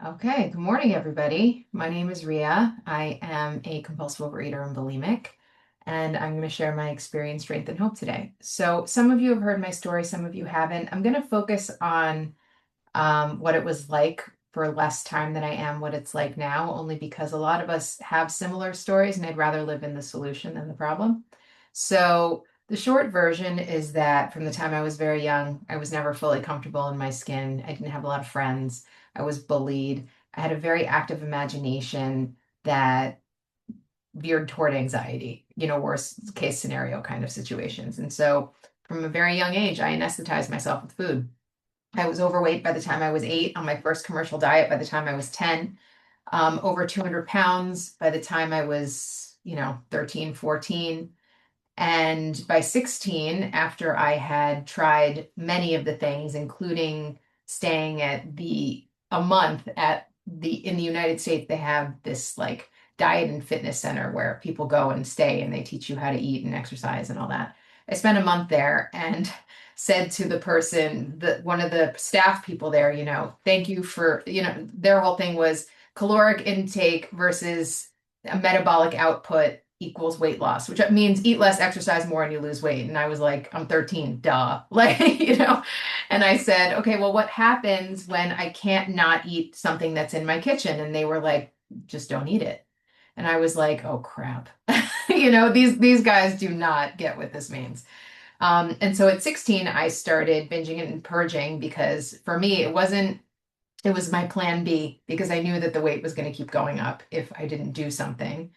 Okay, good morning, everybody. My name is Ria. I am a compulsive overeater and bulimic, and I'm going to share my experience, strength, and hope today. So, some of you have heard my story, some of you haven't. I'm going to focus on what it was like for less time than I am what it's like now, only because a lot of us have similar stories, and I'd rather live in the solution than the problem. So, the short version is that from the time I was very young, I was never fully comfortable in my skin. I didn't have a lot of friends. I was bullied. I had a very active imagination that veered toward anxiety, worst case scenario kind of situations. And so from a very young age, I anesthetized myself with food. I was overweight by the time I was 8, on my first commercial diet by the time I was 10, over 200 pounds by the time I was, 13, 14. And by 16, after I had tried many of the things, including staying at a month at in the United States, they have this like diet and fitness center where people go and stay and they teach you how to eat and exercise and all that. I spent a month there and said to the person, one of the staff people there, thank you for, their whole thing was caloric intake versus a metabolic output equals weight loss, which means eat less, exercise more, and you lose weight. And I was like, I'm 13, duh. And I said, okay, well, what happens when I can't not eat something that's in my kitchen? And they were like, just don't eat it. And I was like, oh crap. These guys do not get what this means. And so at 16, I started binging and purging because for me, it was my plan B because I knew that the weight was going to keep going up if I didn't do something.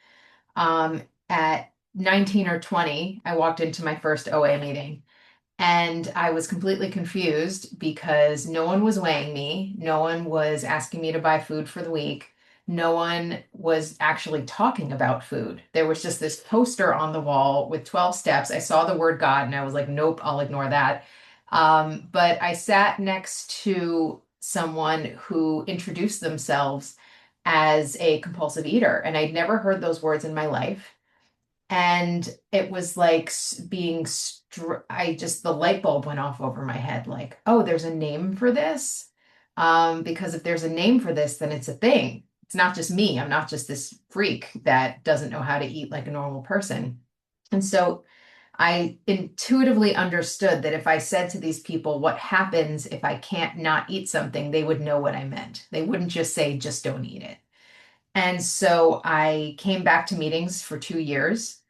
At 19 or 20, I walked into my first OA meeting and I was completely confused because no one was weighing me. No one was asking me to buy food for the week. No one was actually talking about food. There was just this poster on the wall with 12 steps. I saw the word God and I was like, nope, I'll ignore that. But I sat next to someone who introduced themselves as a compulsive eater, and I'd never heard those words in my life. And it was like the light bulb went off over my head, like, oh, there's a name for this. Because if there's a name for this, then it's a thing. It's not just me. I'm not just this freak that doesn't know how to eat like a normal person. And so I intuitively understood that if I said to these people, what happens if I can't not eat something, they would know what I meant. They wouldn't just say, just don't eat it. And so I came back to meetings for 2 years.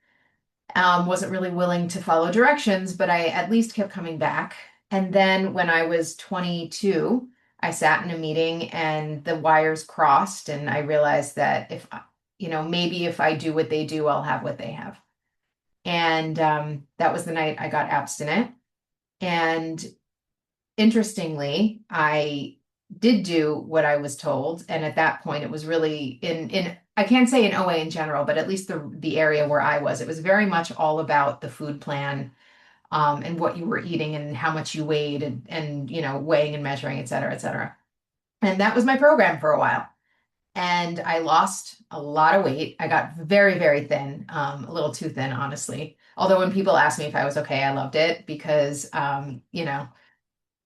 Wasn't really willing to follow directions, but I at least kept coming back. And then when I was 22, I sat in a meeting and the wires crossed, and I realized that maybe if I do what they do, I'll have what they have. And that was the night I got abstinent. And interestingly, I did do what I was told. And at that point, it was really in I can't say in OA in general, but at least the area where I was, it was very much all about the food plan, and what you were eating and how much you weighed and weighing and measuring, et cetera, et cetera. And that was my program for a while. And I lost a lot of weight. I got very, very thin, a little too thin, honestly. Although when people asked me if I was okay, I loved it because,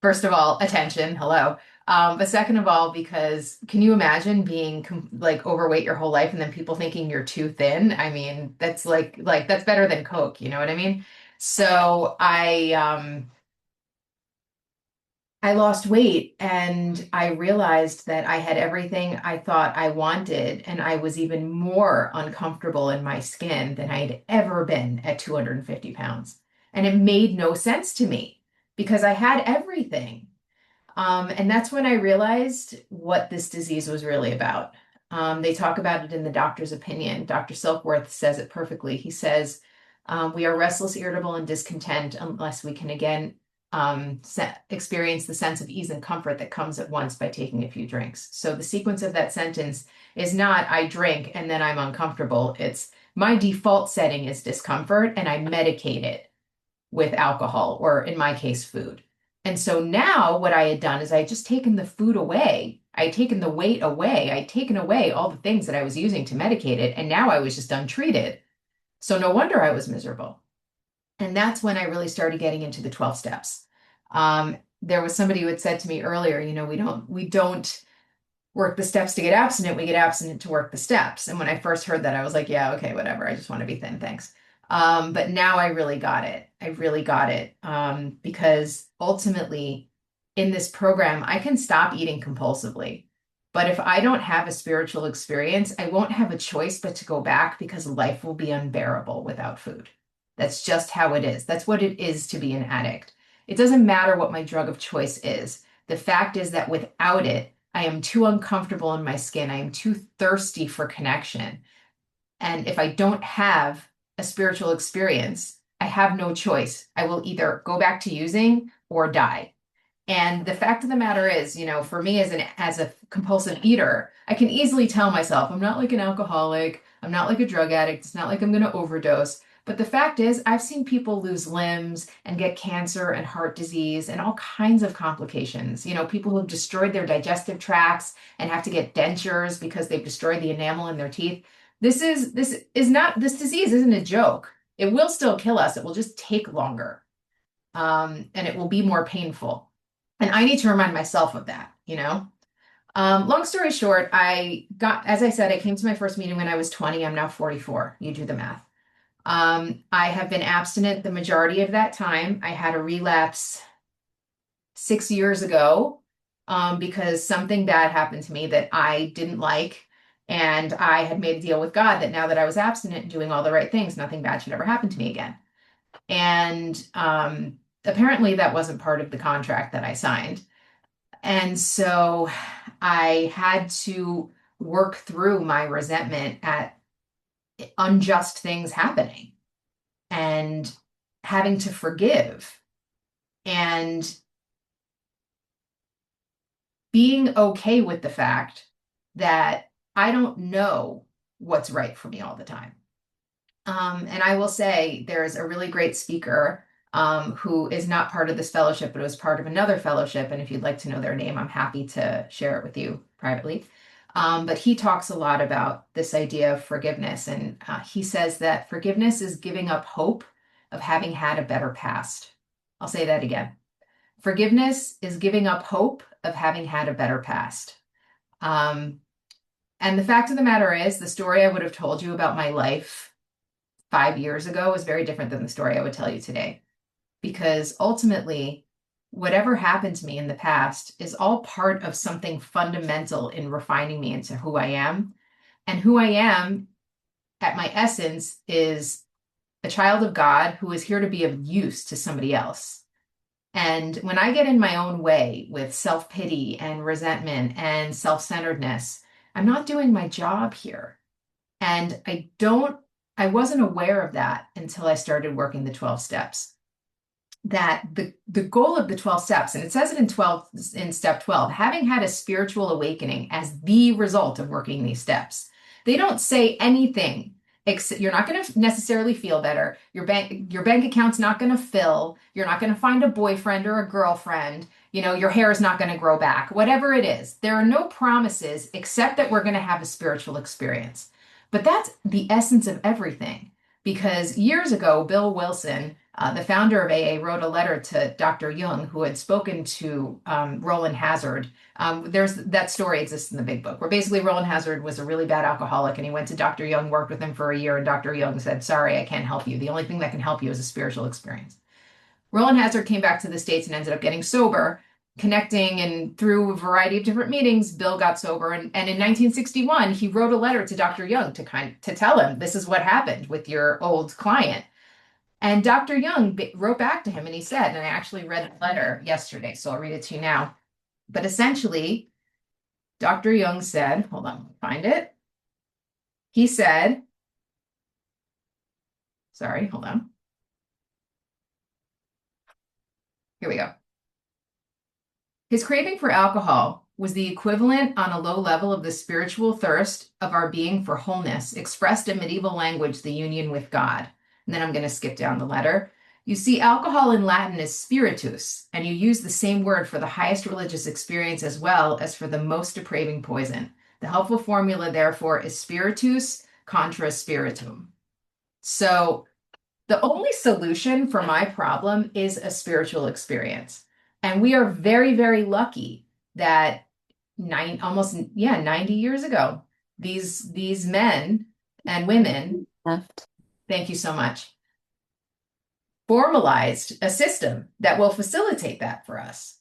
first of all, attention, hello. But second of all, because can you imagine being like overweight your whole life and then people thinking you're too thin? I mean, that's like that's better than Coke, you know what I mean? So I lost weight and I realized that I had everything I thought I wanted, and I was even more uncomfortable in my skin than I'd ever been at 250 pounds. And it made no sense to me because I had everything. And that's when I realized what this disease was really about. They talk about it in the doctor's opinion. Dr. Silkworth says it perfectly. He says, we are restless, irritable, and discontent unless we can again experience the sense of ease and comfort that comes at once by taking a few drinks. So the sequence of that sentence is not I drink and then I'm uncomfortable. It's my default setting is discomfort and I medicate it with alcohol, or in my case, food. And so now what I had done is I had just taken the food away. I had taken the weight away. I had taken away all the things that I was using to medicate it. And now I was just untreated. So no wonder I was miserable. And that's when I really started getting into the 12 steps. There was somebody who had said to me earlier, we don't work the steps to get abstinent, we get abstinent to work the steps. And when I first heard that, I was like, yeah, okay, whatever. I just want to be thin, thanks. But now I really got it. I really got it. Because ultimately, in this program, I can stop eating compulsively. But if I don't have a spiritual experience, I won't have a choice but to go back because life will be unbearable without food. That's just how it is. That's what it is to be an addict. It doesn't matter what my drug of choice is. The fact is that without it, I am too uncomfortable in my skin. I am too thirsty for connection. And if I don't have a spiritual experience, I have no choice. I will either go back to using or die. And the fact of the matter is, for me as a compulsive eater, I can easily tell myself I'm not like an alcoholic, I'm not like a drug addict, it's not like I'm going to overdose. But the fact is, I've seen people lose limbs and get cancer and heart disease and all kinds of complications. People who have destroyed their digestive tracts and have to get dentures because they've destroyed the enamel in their teeth. This disease isn't a joke. It will still kill us. It will just take longer. And it will be more painful. And I need to remind myself of that. Long story short, as I said, I came to my first meeting when I was 20. I'm now 44. You do the math. I have been abstinent the majority of that time. I had a relapse 6 years ago, because something bad happened to me that I didn't like. And I had made a deal with God that now that I was abstinent and doing all the right things, nothing bad should ever happen to me again. And apparently that wasn't part of the contract that I signed. And so I had to work through my resentment at unjust things happening and having to forgive and being okay with the fact that I don't know what's right for me all the time. And I will say there's a really great speaker who is not part of this fellowship, but was part of another fellowship. And if you'd like to know their name, I'm happy to share it with you privately. But he talks a lot about this idea of forgiveness. And he says that forgiveness is giving up hope of having had a better past. I'll say that again. Forgiveness is giving up hope of having had a better past. And the fact of the matter is, the story I would have told you about my life 5 years ago is very different than the story I would tell you today. Because ultimately, whatever happened to me in the past is all part of something fundamental in refining me into who I am. And who I am, at my essence, is a child of God who is here to be of use to somebody else. And when I get in my own way with self-pity and resentment and self-centeredness, I'm not doing my job here. And I wasn't aware of that until I started working the 12 steps. That the goal of the 12 steps, and it says it in step 12, having had a spiritual awakening as the result of working these steps. They don't say anything except you're not going to necessarily feel better. Your bank account's not going to fill. You're not going to find a boyfriend or a girlfriend. Your hair is not going to grow back. Whatever it is, there are no promises except that we're going to have a spiritual experience. But that's the essence of everything. Because years ago, Bill Wilson, the founder of AA, wrote a letter to Dr. Jung, who had spoken to Roland Hazard. That story exists in the big book, where basically Roland Hazard was a really bad alcoholic, and he went to Dr. Jung, worked with him for a year, and Dr. Jung said, "Sorry, I can't help you. The only thing that can help you is a spiritual experience." Roland Hazard came back to the States and ended up getting sober, connecting, and through a variety of different meetings, Bill got sober. And in 1961, he wrote a letter to Dr. Jung to tell him, this is what happened with your old client. And Dr. Jung wrote back to him and he said, and I actually read the letter yesterday, so I'll read it to you now. But essentially, Dr. Jung said, hold on, find it. He said, sorry, hold on. Here we go. His craving for alcohol was the equivalent on a low level of the spiritual thirst of our being for wholeness, expressed in medieval language, the union with God. And then I'm going to skip down the letter. You see, alcohol in Latin is spiritus, and you use the same word for the highest religious experience as well as for the most depraving poison. The helpful formula, therefore, is spiritus contra spiritum. So the only solution for my problem is a spiritual experience. And we are very, very lucky that almost, yeah, 90 years ago. These men and women, Left. thank you so much, formalized a system that will facilitate that for us.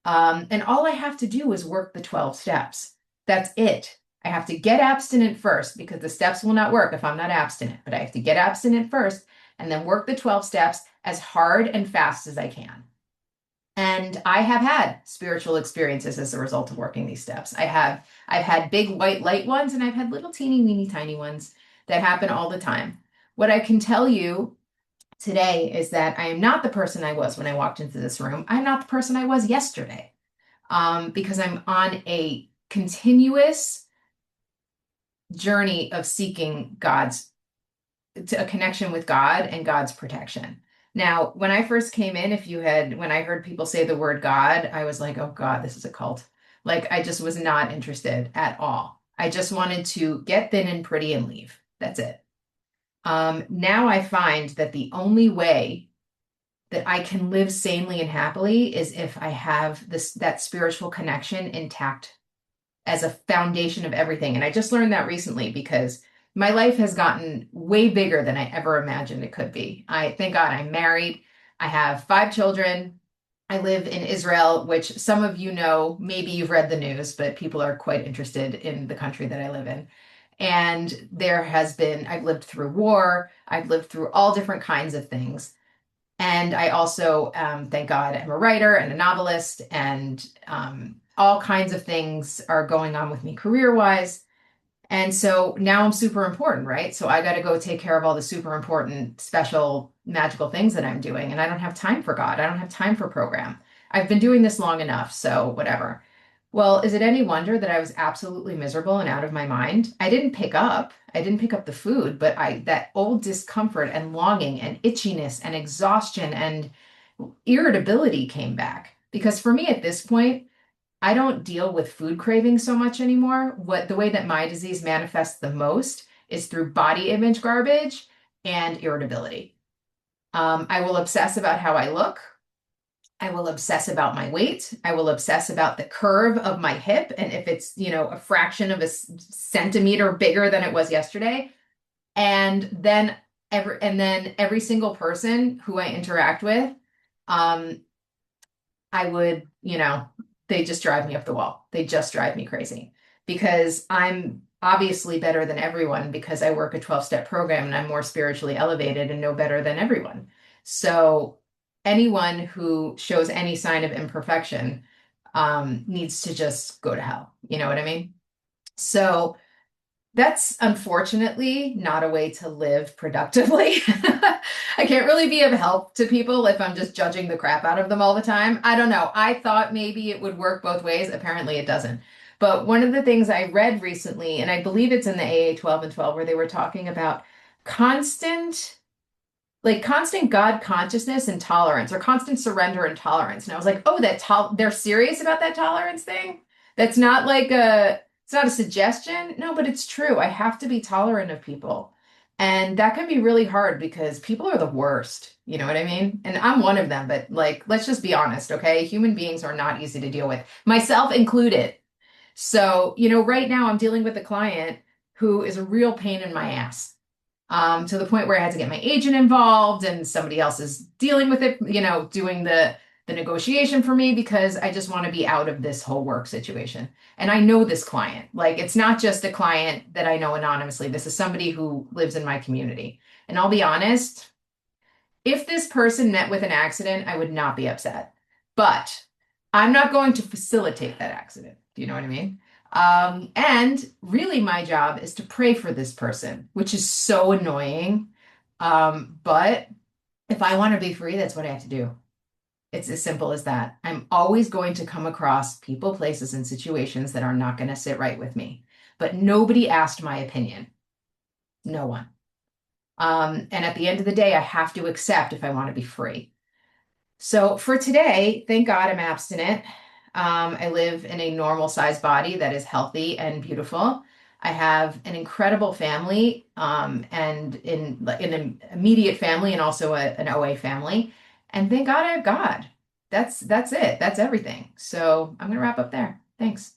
And all I have to do is work the 12 steps. That's it. I have to get abstinent first because the steps will not work if I'm not abstinent, but I have to get abstinent first and then work the 12 steps as hard and fast as I can. And I have had spiritual experiences as a result of working these steps. I've had big white light ones and I've had little teeny weeny tiny ones that happen all the time. What I can tell you today is that I am not the person I was when I walked into this room. I'm not the person I was yesterday, because I'm on a continuous journey of seeking a connection with God and God's protection. Now, when I first came in, when I heard people say the word God, I was like, oh God, this is a cult. Like, I just was not interested at all. I just wanted to get thin and pretty and leave. That's it. Now I find that the only way that I can live sanely and happily is if I have that spiritual connection intact as a foundation of everything. And I just learned that recently because my life has gotten way bigger than I ever imagined it could be. I thank God I'm married. I have 5 children. I live in Israel, which some of you know, maybe you've read the news, but people are quite interested in the country that I live in. And I've lived through war, I've lived through all different kinds of things. And I also, thank God, am a writer and a novelist, and all kinds of things are going on with me career-wise. And so now I'm super important, right? So I got to go take care of all the super important, special, magical things that I'm doing. And I don't have time for God. I don't have time for program. I've been doing this long enough, so whatever. Well, is it any wonder that I was absolutely miserable and out of my mind? I didn't pick up the food, but that old discomfort and longing and itchiness and exhaustion and irritability came back. Because for me at this point, I don't deal with food cravings so much anymore. The way that my disease manifests the most is through body image garbage and irritability. I will obsess about how I look. I will obsess about my weight. I will obsess about the curve of my hip. And if it's, a fraction of a centimeter bigger than it was yesterday. And then every single person who I interact with, um, I would, they just drive me up the wall. They just drive me crazy because I'm obviously better than everyone because I work a 12-step program and I'm more spiritually elevated and know better than everyone. So anyone who shows any sign of imperfection, needs to just go to hell. You know what I mean? So that's unfortunately not a way to live productively. I can't really be of help to people if I'm just judging the crap out of them all the time. I don't know. I thought maybe it would work both ways. Apparently it doesn't. But one of the things I read recently, and I believe it's in the AA 12 and 12, where they were talking about constant constant God consciousness and tolerance, or constant surrender and tolerance. And I was like, oh, they're serious about that tolerance thing? That's not it's not a suggestion. No, but it's true. I have to be tolerant of people. And that can be really hard because people are the worst. You know what I mean? And I'm one of them, but let's just be honest, okay? Human beings are not easy to deal with, myself included. So, right now I'm dealing with a client who is a real pain in my ass, to the point where I had to get my agent involved and somebody else is dealing with it, doing the negotiation for me because I just want to be out of this whole work situation. And I know this client. Like, it's not just a client that I know anonymously. This is somebody who lives in my community. And I'll be honest, if this person met with an accident, I would not be upset. But I'm not going to facilitate that accident. Do you know what I mean? And really, my job is to pray for this person, which is so annoying. But if I want to be free, that's what I have to do. It's as simple as that. I'm always going to come across people, places, and situations that are not going to sit right with me. But nobody asked my opinion. No one. And at the end of the day, I have to accept if I want to be free. So for today, thank God I'm abstinent. I live in a normal sized body that is healthy and beautiful. I have an incredible family, and in an immediate family and also an OA family. And thank God I have God. That's it. That's everything. So I'm gonna wrap up there. Thanks.